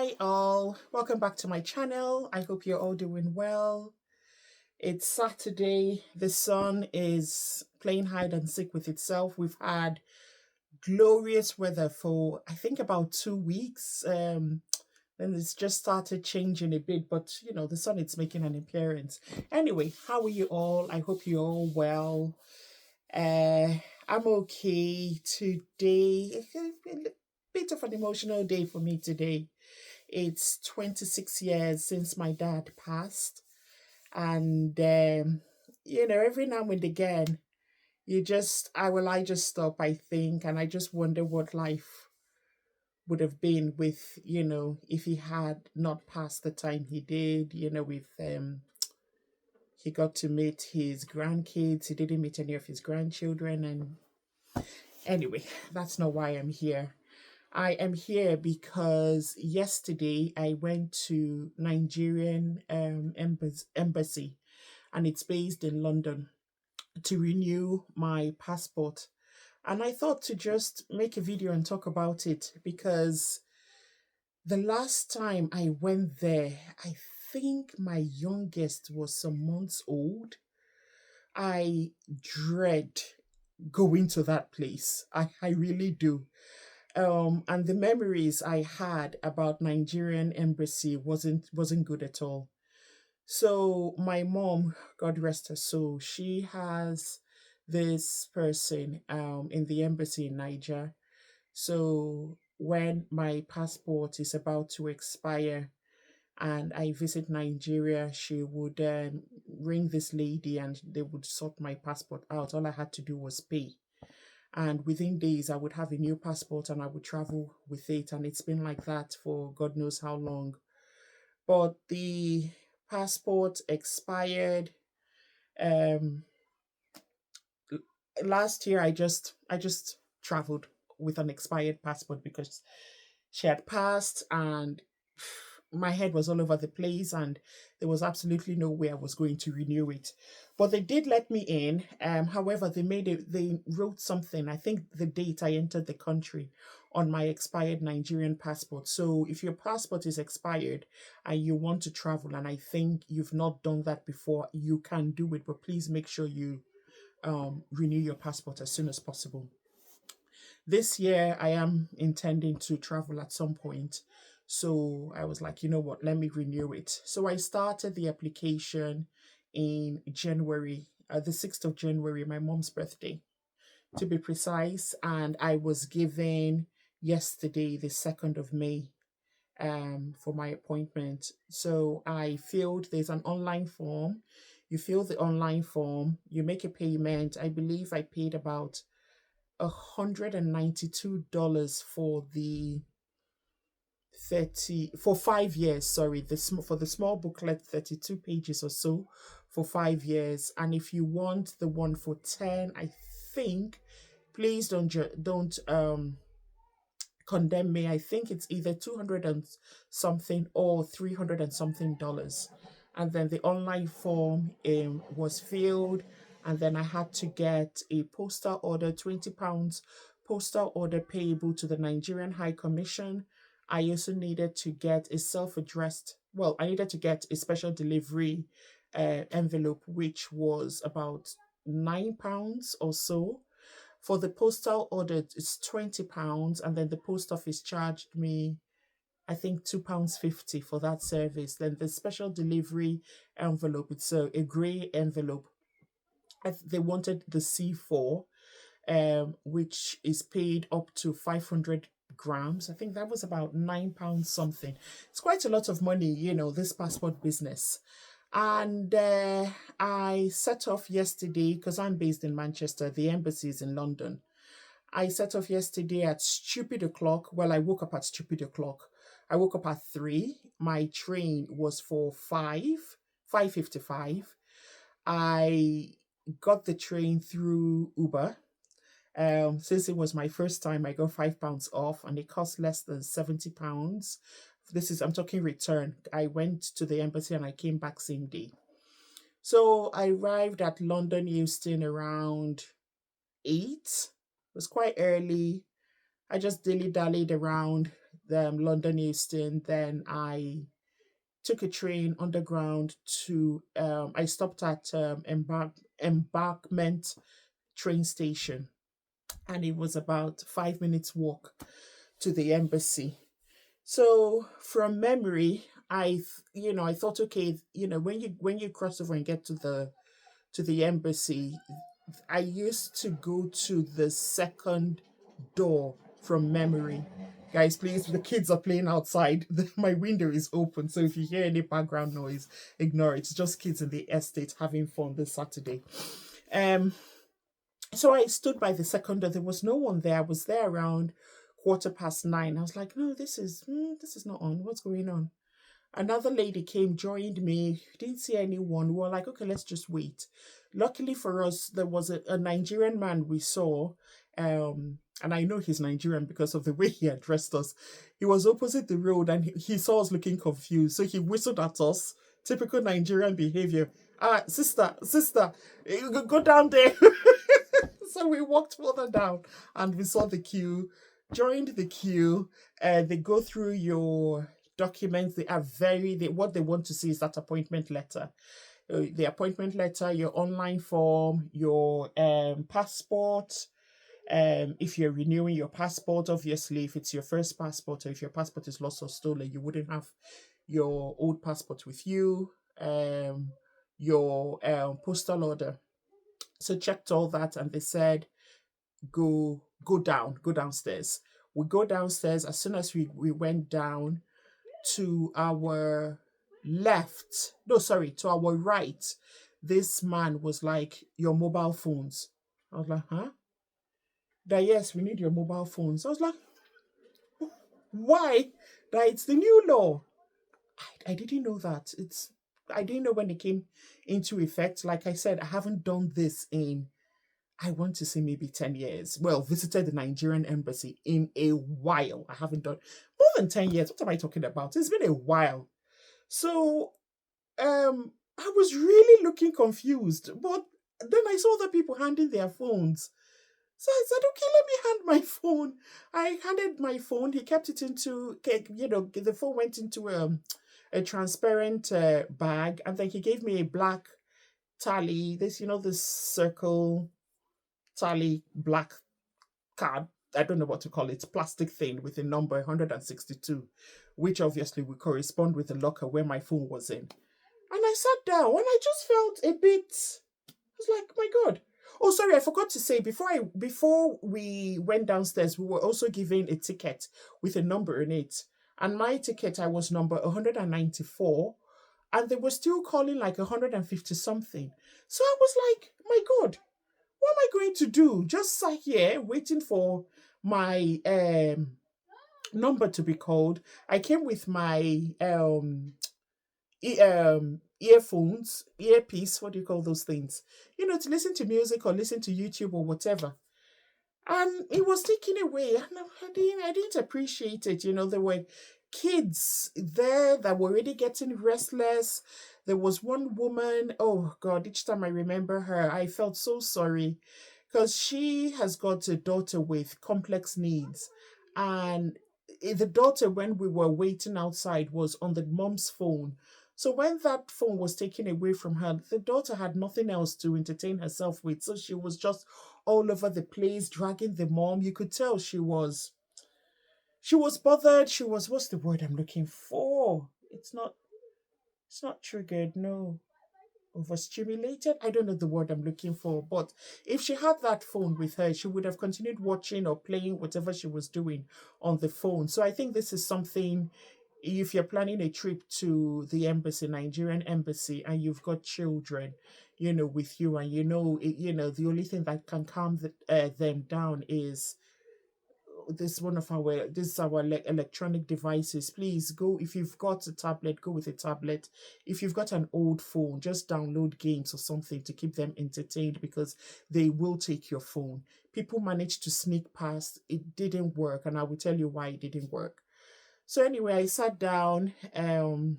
Hi all, welcome back to my channel. I hope you're all doing well. It's Saturday. The sun is playing hide and seek with itself. We've had glorious weather for I think about 2 weeks. And it's just started changing a bit, but the sun is making an appearance. Anyway, how are you all? I hope you're all well. Uh, I'm okay today. A bit of an emotional day for me today. It's 26 years since my dad passed. And, every now and again, I just stop, I think, and I just wonder what life would have been with, if he had not passed the time he did, he got to meet his grandkids. He didn't meet any of his grandchildren. And anyway, that's not why I'm here. I am here because yesterday I went to Nigerian embassy, and it's based in London, to renew my passport. And I thought to just make a video and talk about it because the last time I went there, I think my youngest was some months old. I dread going to that place. I really do. And the memories I had about Nigerian embassy wasn't good at all. So my mom, God rest her soul, she has this person in the embassy in Niger. So when my passport is about to expire and I visit Nigeria, she would ring this lady and they would sort my passport out. All I had to do was pay, and within days I would have a new passport and I would travel with it. And it's been like that for God knows how long. But the passport expired um last year. I just traveled with an expired passport because she had passed, and my head was all over the place, and there was absolutely no way I was going to renew it. But they did let me in. However, they wrote something, I think the date I entered the country, on my expired Nigerian passport. So if your passport is expired and you want to travel, and I think you've not done that before, you can do it, but please make sure you renew your passport as soon as possible. This year I am intending to travel at some point. So I was like, you know what, let me renew it. So I started the application in January, the 6th of January, my mom's birthday, to be precise. And I was given yesterday, the 2nd of May, for my appointment. So I filled, there's an online form. You fill the online form, you make a payment. I believe I paid about $192 for the 30 for 5 years. Sorry, for the small booklet, 32 pages or so, for 5 years. And if you want the one for 10, I think, please don't condemn me. I think it's either 200 and something or 300 and something dollars. And then the online form was filled, and then I had to get a postal order, £20 postal order payable to the Nigerian High Commission. I also needed to get a self-addressed, well, I needed to get a special delivery envelope, which was about £9 or so. For the postal order, it's £20, and then the post office charged me, I think, £2.50 for that service. Then the special delivery envelope, it's a grey envelope. They wanted the C4, which is paid up to 500 grams. I think that was about £9 something. It's quite a lot of money, this passport business. And I set off yesterday because I'm based in Manchester. The embassy is in London. I set off yesterday at stupid o'clock. Well, I woke up at stupid o'clock. I woke up at 3. My train was for 5:55. I got the train through Uber. Since it was my first time, I got £5 off, and it cost less than £70. I'm talking return. I went to the embassy and I came back same day. So I arrived at London Euston around 8. It was quite early. I just dilly-dallied around, London Euston. Then I took a train underground to, I stopped at Embarkment train station, and it was about 5 minutes walk to the embassy. So from memory, I thought, okay, when you cross over and get to the embassy, I used to go to the second door from memory. Guys, please, the kids are playing outside. My window is open, so if you hear any background noise, ignore it. It's just kids in the estate having fun this Saturday. Um, so I stood by the second door. There was no one there. I was there around 9:15. I was like, no, this is not on. What's going on? Another lady came, joined me, didn't see anyone. We were like, okay, let's just wait. Luckily for us, there was a Nigerian man we saw. And I know he's Nigerian because of the way he addressed us. He was opposite the road, and he saw us looking confused. So he whistled at us. Typical Nigerian behavior. Ah, sister, go down there. So we walked further down and we saw the queue, joined the queue. They go through your documents. What they want to see is that appointment letter. The appointment letter, your online form, your passport. If you're renewing your passport, obviously, if it's your first passport, or if your passport is lost or stolen, you wouldn't have your old passport with you. Your postal order. So checked all that, and they said, go downstairs. We go downstairs. As soon as we went down, to our left, no, sorry, to our right, this man was like, your mobile phones. I was like, huh? That, yes, we need your mobile phones. I was like, why? That it's the new law. I didn't know that. I didn't know when it came into effect. Like I said, I haven't done this in, I want to say, maybe 10 years. Well, visited the Nigerian embassy in a while. I haven't done more than 10 years. What am I talking about? It's been a while. So I was really looking confused. But then I saw the people handing their phones. So I said, okay, let me hand my phone. I handed my phone. He kept it into, the phone went into a transparent bag. And then he gave me a black tally. This circle tally black card. I don't know what to call it. Plastic thing with a number 162, which obviously would correspond with the locker where my phone was in. And I sat down and I just felt a bit, I was like, my God. Oh, sorry, I forgot to say, before we went downstairs, we were also given a ticket with a number in it. And my ticket, I was number 194, and they were still calling like 150 something. So I was like, my God, what am I going to do? Just sat here waiting for my number to be called. I came with my earphones, earpiece, what do you call those things? To listen to music or listen to YouTube or whatever. And it was taken away, and I didn't appreciate it. There were kids there that were already getting restless. There was one woman, oh God, each time I remember her, I felt so sorry, because she has got a daughter with complex needs. And the daughter, when we were waiting outside, was on the mom's phone. So when that phone was taken away from her, the daughter had nothing else to entertain herself with. So she was just all over the place, dragging the mom. You could tell she was bothered. She was, what's the word I'm looking for? It's not triggered, no. Overstimulated. I don't know the word I'm looking for. But if she had that phone with her, she would have continued watching or playing whatever she was doing on the phone. So I think this is something, if you're planning a trip to the embassy, Nigerian embassy, and you've got children, with you, and the only thing that can calm them down is this is our electronic devices. Please go, if you've got a tablet, go with a tablet. If you've got an old phone, just download games or something to keep them entertained, because they will take your phone. People managed to sneak past. It didn't work, and I will tell you why it didn't work. So anyway, I sat down, and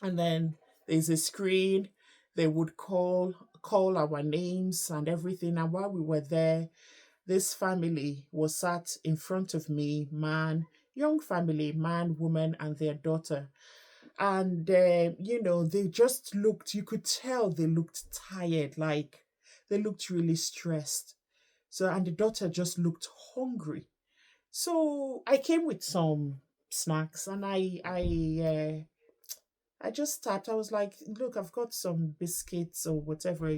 then there's a screen. They would call our names and everything. And while we were there, this family was sat in front of me, man. young family, man, woman, and their daughter. And, they just looked, you could tell they looked tired, like they looked really stressed. So, and the daughter just looked hungry. So I came with some snacks, and I just tapped. I was like, look, I've got some biscuits or whatever.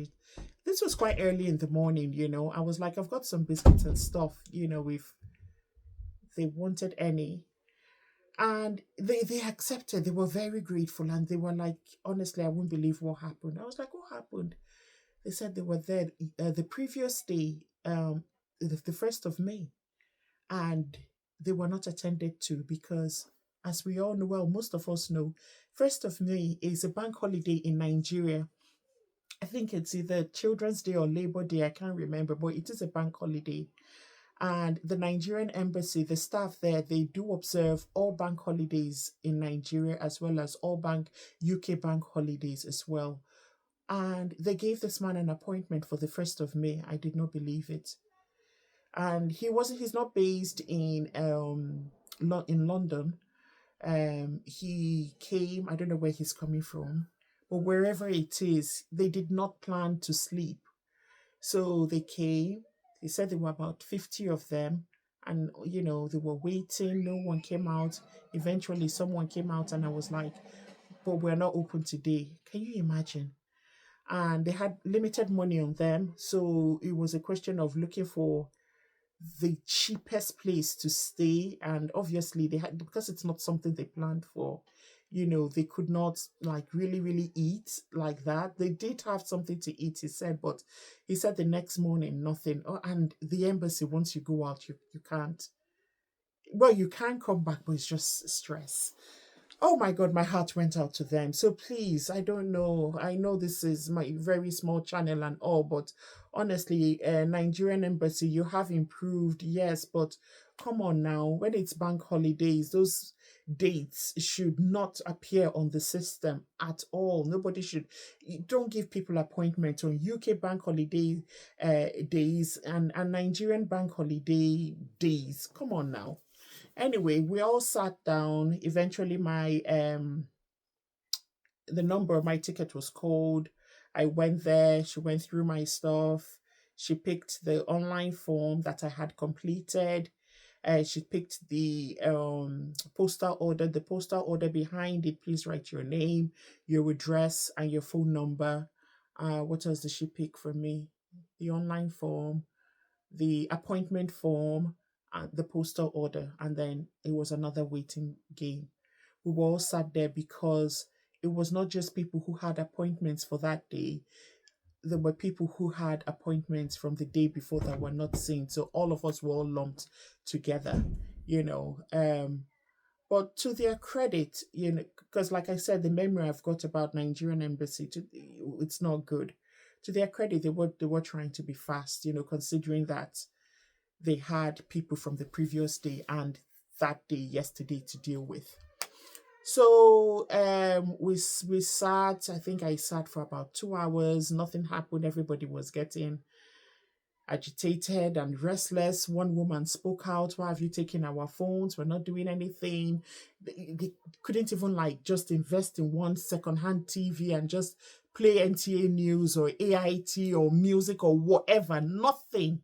This was quite early in the morning. I was like, I've got some biscuits and stuff, if they wanted any. And they accepted. They were very grateful. And they were like, honestly, I wouldn't believe what happened. I was like, what happened? They said they were there the previous day, the 1st of May. And they were not attended to because, as we all know, well, most of us know, 1st of May is a bank holiday in Nigeria. I think it's either Children's Day or Labor Day, I can't remember, but it is a bank holiday. And the Nigerian embassy, the staff there, they do observe all bank holidays in Nigeria as well as all UK bank holidays as well. And they gave this man an appointment for the 1st of May. I did not believe it. And he's not based in London. He came, I don't know where he's coming from, but wherever it is, they did not plan to sleep. So they came. They said there were about 50 of them, and they were waiting. No one came out. Eventually someone came out, and I was like, but we're not open today. Can you imagine? And they had limited money on them, so it was a question of looking for the cheapest place to stay. And obviously they had, because it's not something they planned for, they could not like really really eat like that. They did have something to eat, he said, but he said the next morning nothing. Oh, and the embassy, once you go out, you can't, well, you can come back, but it's just stress. Oh my God, my heart went out to them. So please, I don't know. I know this is my very small channel and all, but honestly, Nigerian embassy, you have improved, yes, but come on now. When it's bank holidays, those dates should not appear on the system at all. Nobody should. Don't give people appointments on UK bank holiday days and Nigerian bank holiday days. Come on now. Anyway, we all sat down. Eventually, the number of my ticket was called. I went there. She went through my stuff. She picked the online form that I had completed. She picked the postal order. The postal order behind it, please write your name, your address, and your phone number. What else did she pick for me? The online form, the appointment form, the postal order, and then it was another waiting game. We were all sat there because it was not just people who had appointments for that day. There were people who had appointments from the day before that were not seen. So all of us were all lumped together, you know. But to their credit, because like I said, the memory I've got about Nigerian embassy, it's not good. To their credit, they were trying to be fast, considering that they had people from the previous day and that day yesterday to deal with. So we sat. I think I sat for about 2 hours. Nothing happened. Everybody was getting agitated and restless. One woman spoke out, "Why have you taken our phones? We're not doing anything." They couldn't even like just invest in one secondhand TV and just play NTA news or AIT or music or whatever. Nothing,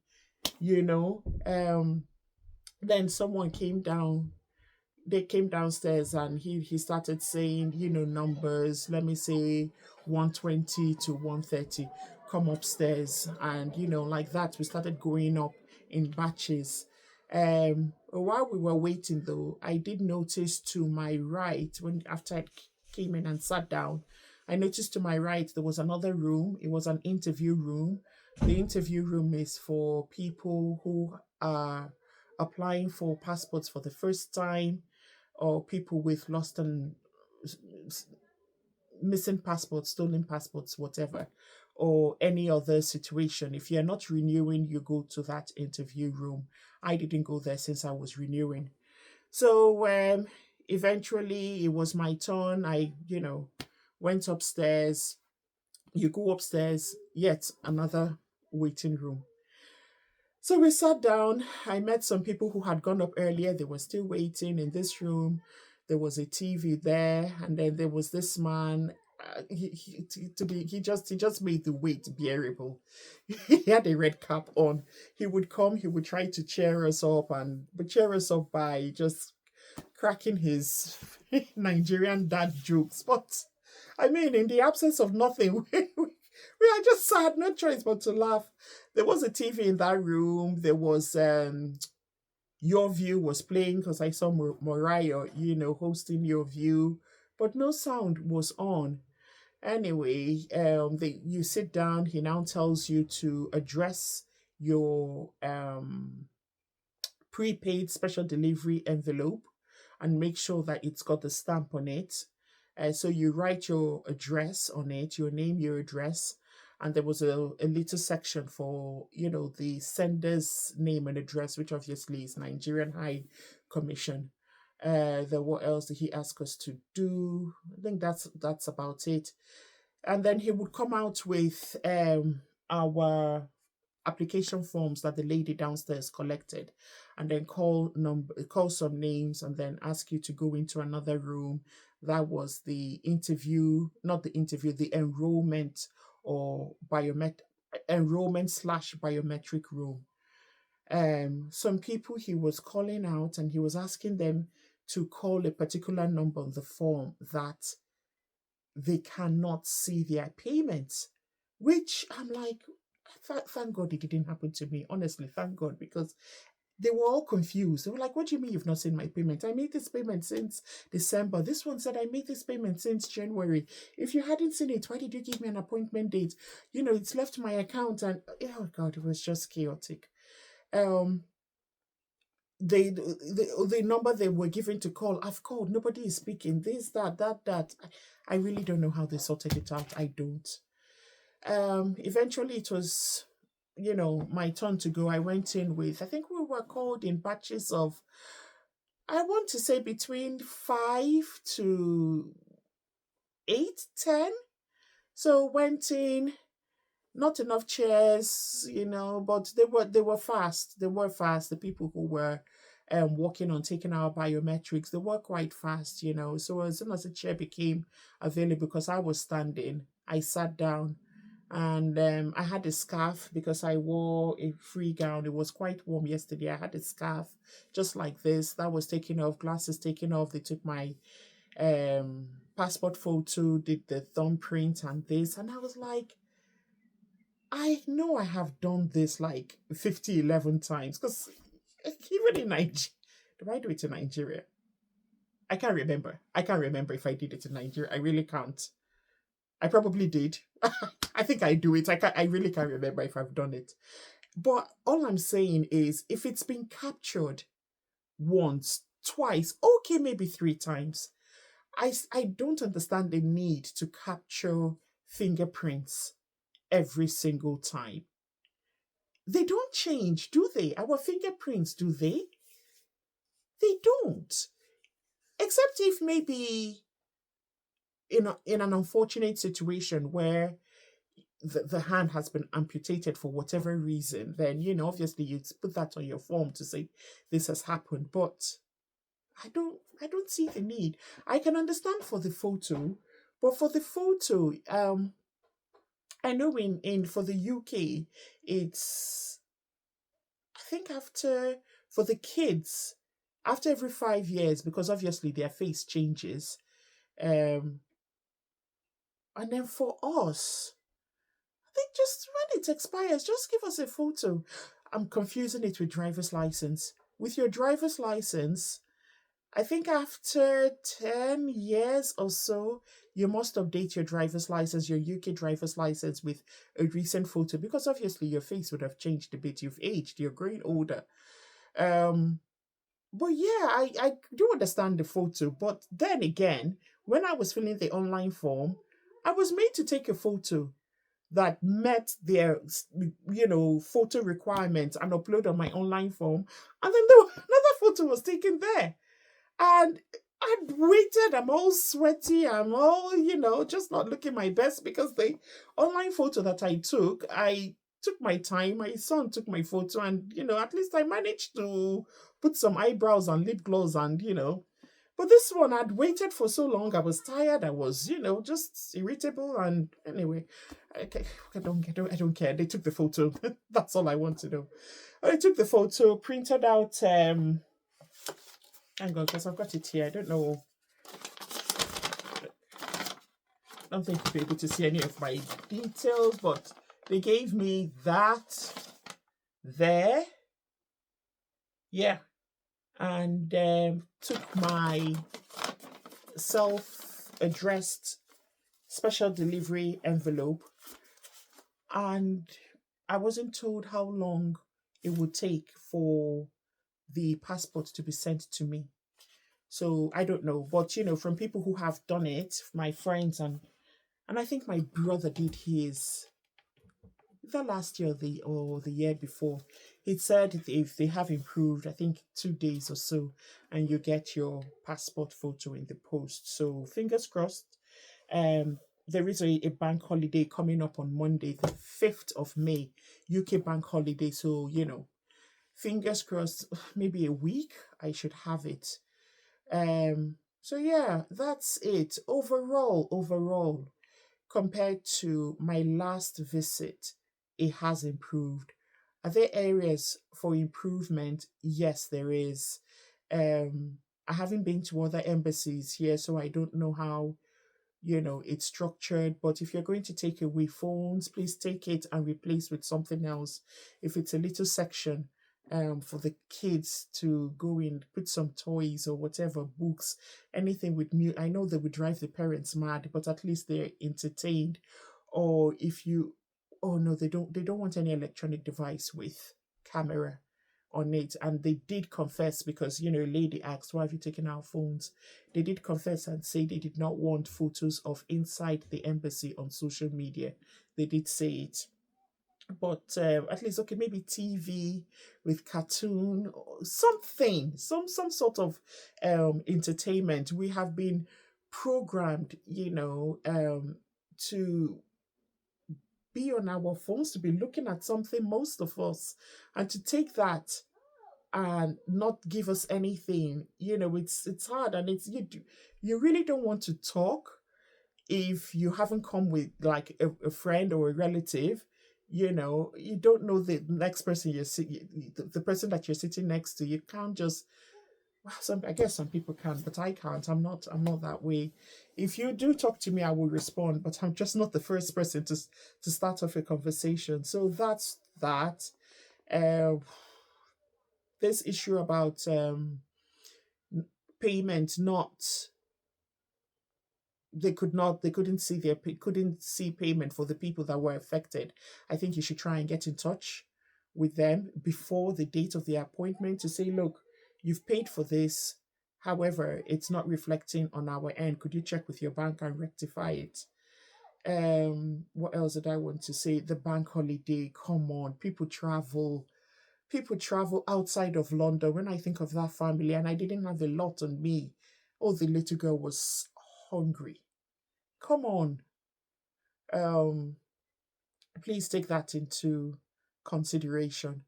you know. Then someone came down. They came downstairs and he started saying, numbers. Let me say 120 to 130. Come upstairs, and like that we started going up in batches. While we were waiting though, I did notice to my right, when after I came in and sat down, I noticed to my right there was another room. It was an interview room. The interview room is for people who are applying for passports for the first time, or people with lost and missing passports, stolen passports, whatever, or any other situation. If you're not renewing, you go to that interview room. I didn't go there since I was renewing. So eventually it was my turn. I, went upstairs. You go upstairs, yet another waiting room. So we sat down. I met some people who had gone up earlier. They were still waiting in this room. There was a TV there, and then there was this man. He just made the wait bearable. He had a red cap on. He would come. He would try to cheer us up, and but cheer us up by just cracking his Nigerian dad jokes. But I mean, in the absence of nothing, we are just sad, no choice but to laugh. There was a TV in that room. There was Your View was playing because I saw Mariah, hosting Your View, but no sound was on. Anyway, you sit down. He now tells you to address your prepaid special delivery envelope and make sure that it's got the stamp on it. So you write your address on it, your name, your address, and there was a little section for the sender's name and address, which obviously is Nigerian High Commission. Then what else did he ask us to do? I think that's about it. And then he would come out with our application forms that the lady downstairs collected, and then call some names, and then ask you to go into another room. That was the interview, not the interview, the enrollment or enrollment/biometric room. Some people he was calling out, and he was asking them to call a particular number on the form that they cannot see their payments, which I'm like, thank God it didn't happen to me. Honestly, thank God, because they were all confused. They were like, what do you mean you've not seen my payment? I made this payment since December. This one said I made this payment since January. If you hadn't seen it, why did you give me an appointment date? It's left my account, and oh God, it was just chaotic. Um, the number they were given to call, I've called, nobody is speaking. This, that. I really don't know how they sorted it out. I don't. Eventually it was, my turn to go. I went in with, I think we were called in batches of, I want to say between 5 to 8, 10. So went in, not enough chairs, but they were fast. They were fast. The people who were working on taking our biometrics, they were quite fast, So as soon as the chair became available, because I was standing, I sat down, and I had a scarf because I wore a free gown. It was quite warm yesterday. I had a scarf just like this that was taken off, glasses taken off. They took my passport photo, did the thumbprint and this, and I was like, I know I have done this like 11 times, because even in Nigeria, did I do it in Nigeria? I can't remember. I can't remember if I did it in Nigeria. I really can't. I probably did. I think I do it. I really can't remember if I've done it. But all I'm saying is, if it's been captured once, twice, okay, maybe 3 times, I don't understand the need to capture fingerprints every single time. They don't change, do they? Our fingerprints, do they? They don't. Except if maybe in an unfortunate situation where the hand has been amputated for whatever reason, then obviously you put that on your form to say this has happened. But I don't see the need. I can understand for the photo, but for the photo, I know in for the UK, it's, I think, after, for the kids, after every 5 years, because obviously their face changes. Um, and then for us, I think just when it expires, just give us a photo. I'm confusing it with driver's license. With your driver's license, I think after 10 years or so, you must update your driver's license, your UK driver's license, with a recent photo, because obviously your face would have changed a bit. You've aged, you're growing older. Um, but yeah, I do understand the photo. But then again, when I was filling the online form, I was made to take a photo that met their, photo requirements and upload on my online form. And then another photo was taken there. And I waited, I'm all sweaty, I'm all, just not looking my best, because the online photo that I took my time. My son took my photo, and at least I managed to put some eyebrows and lip gloss, and But this one, I'd waited for so long. I was tired. I was, just irritable. And anyway, I don't care. They took the photo. That's all I want to know. I took the photo, printed out. Hang on, because I've got it here. I don't know. I don't think you'll be able to see any of my details, but they gave me that there. Yeah. And took my self-addressed special delivery envelope, and I wasn't told how long it would take for the passport to be sent to me. So I don't know, but from people who have done it, my friends, and I think my brother did his the last year or the year before. It said if they have improved, I think 2 days or so, and you get your passport photo in the post. So fingers crossed. There is a bank holiday coming up on Monday, the 5th of May, UK bank holiday. So, fingers crossed, maybe a week, I should have it. So yeah, that's it. Overall, compared to my last visit, it has improved. Are there areas for improvement? Yes, there is. I haven't been to other embassies here, so I don't know how it's structured. But if you're going to take away phones, please take it and replace with something else. If it's a little section for the kids to go in, put some toys or whatever, books, anything with music. I know they would drive the parents mad, but at least they're entertained. Or if you oh no, they don't want any electronic device with camera on it. And they did confess, because a lady asked, why have you taken our phones? They did confess and say they did not want photos of inside the embassy on social media. They did say it. But at least, okay, maybe TV with cartoon or something, some sort of entertainment. We have been programmed, to be on our phones, to be looking at something, most of us, and to take that and not give us anything. It's hard, and you really don't want to talk if you haven't come with like a friend or a relative. You don't know the next person the person that you're sitting next to. You can't just, well, I guess some people can, but I can't. I'm not that way. If you do talk to me, I will respond, but I'm just not the first person to start off a conversation. So that's that. uh this issue about payment, not they couldn't see payment for the people that were affected. I think you should try and get in touch with them before the date of the appointment to say, look, you've paid for this, however it's not reflecting on our end, could you check with your bank and rectify it? What else did I want to say? The bank holiday, come on, people travel outside of London. When I think of that family, and I didn't have a lot on me, oh, the little girl was hungry. Come on. Um, please take that into consideration,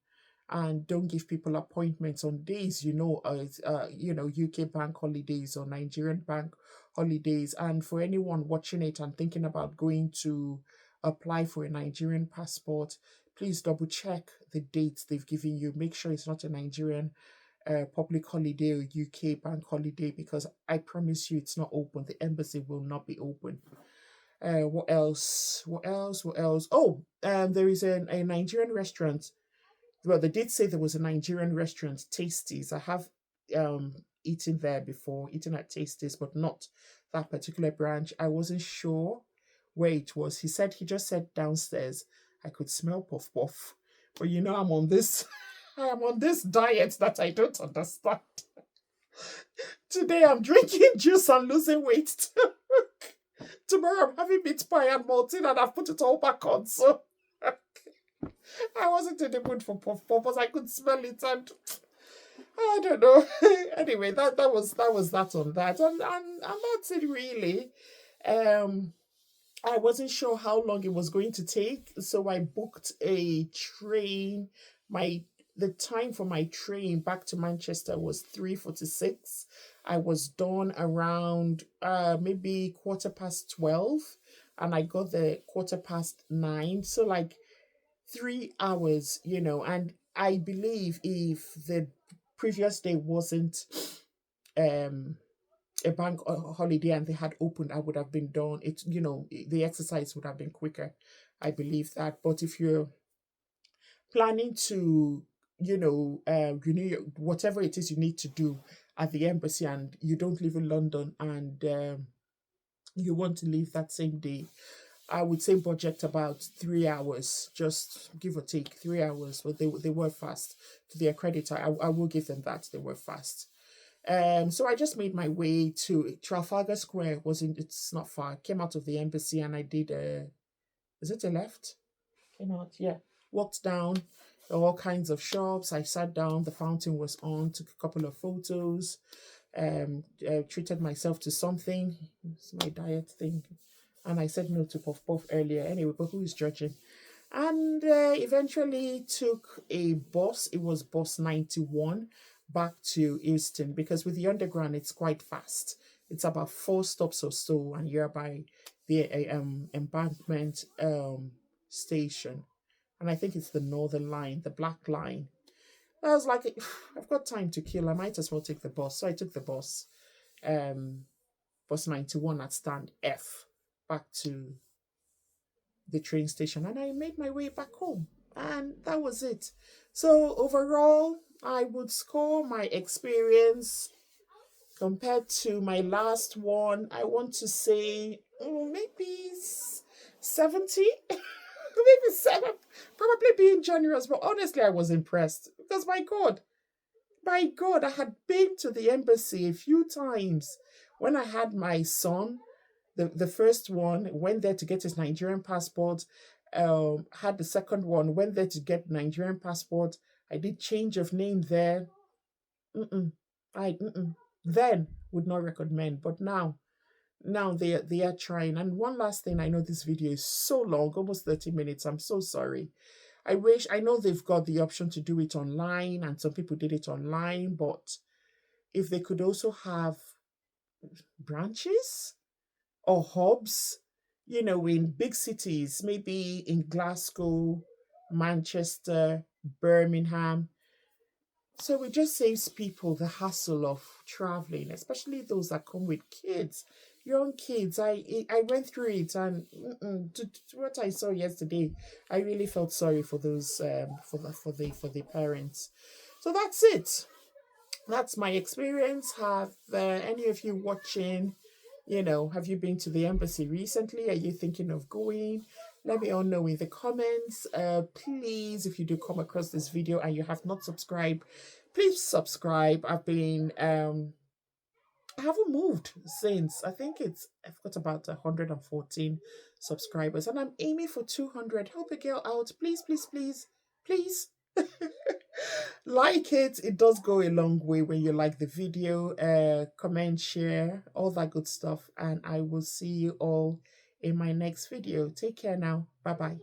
and don't give people appointments on days UK bank holidays or Nigerian bank holidays. And for anyone watching it and thinking about going to apply for a Nigerian passport, please double check the dates they've given you. Make sure it's not a Nigerian public holiday or UK bank holiday, because I promise you it's not open. The embassy will not be open. What else? What else? What else? Oh, there is a Nigerian restaurant. Well, they did say there was a Nigerian restaurant, Tasties. I have eaten there before, eaten at Tasties, but not that particular branch. I wasn't sure where it was. He just said downstairs. I could smell puff puff. But I'm on this I am on this diet that I don't understand. Today I'm drinking juice and losing weight. Tomorrow I'm having meat pie and malting, and I've put it all back on. So I wasn't in the mood for puff puff, but I could smell it, and I don't know. Anyway, that was that on that, and that's it really. Um, I wasn't sure how long it was going to take, so I booked a train. My The time for my train back to Manchester was 3:46. I was done around maybe 12:15, and I got the 9:15. So like 3 hours, and I believe if the previous day wasn't um a bank holiday and they had opened, I would have been done. The exercise would have been quicker. I believe that. But if you're planning to, whatever it is you need to do at the embassy, and you don't live in London, and you want to leave that same day, I would say budget about 3 hours, just give or take 3 hours. But they were fast. To their credit, I will give them that. They were fast. So I just made my way to Trafalgar Square. It's not far. Came out of the embassy and I did is it a left? Came out, yeah. Walked down all kinds of shops. I sat down. The fountain was on. Took a couple of photos. Treated myself to something. It's my diet thing, and I said no to puff puff earlier. Anyway, but who is judging? And eventually took a bus. It was bus 91 back to Euston, because with the underground it's quite fast. It's about 4 stops or so, and you're by the embankment station. And I think it's the Northern Line, the Black Line. I was like, I've got time to kill. I might as well take the bus. So I took the bus, um, bus 91 at stand F, back to the train station, and I made my way back home. And that was it. So overall, I would score my experience compared to my last one. I want to say maybe 70. Maybe 7. Probably being generous, but honestly, I was impressed because my God, I had been to the embassy a few times when I had my son. The first one went there to get his Nigerian passport. Had the second one, went there to get Nigerian passport. I did change of name there. Mm-mm. Then would not recommend, but now they are trying. And one last thing, I know this video is so long, almost 30 minutes. I'm so sorry. I know they've got the option to do it online, and some people did it online, but if they could also have branches or hubs, in big cities, maybe in Glasgow, Manchester, Birmingham. So it just saves people the hassle of traveling, especially those that come with kids, young kids. I went through it, and what I saw yesterday, I really felt sorry for those for the parents. So that's it. That's my experience. Have any of you watching, have you been to the embassy recently? Are you thinking of going? Let me all know in the comments. Please, if you do come across this video and you have not subscribed, please subscribe. I haven't moved since. I've got about 114 subscribers, and I'm aiming for 200. Help a girl out, please, please, please, please. Like it. It does go a long way when you like the video. Comment, share, all that good stuff. And I will see you all in my next video. Take care now. Bye bye.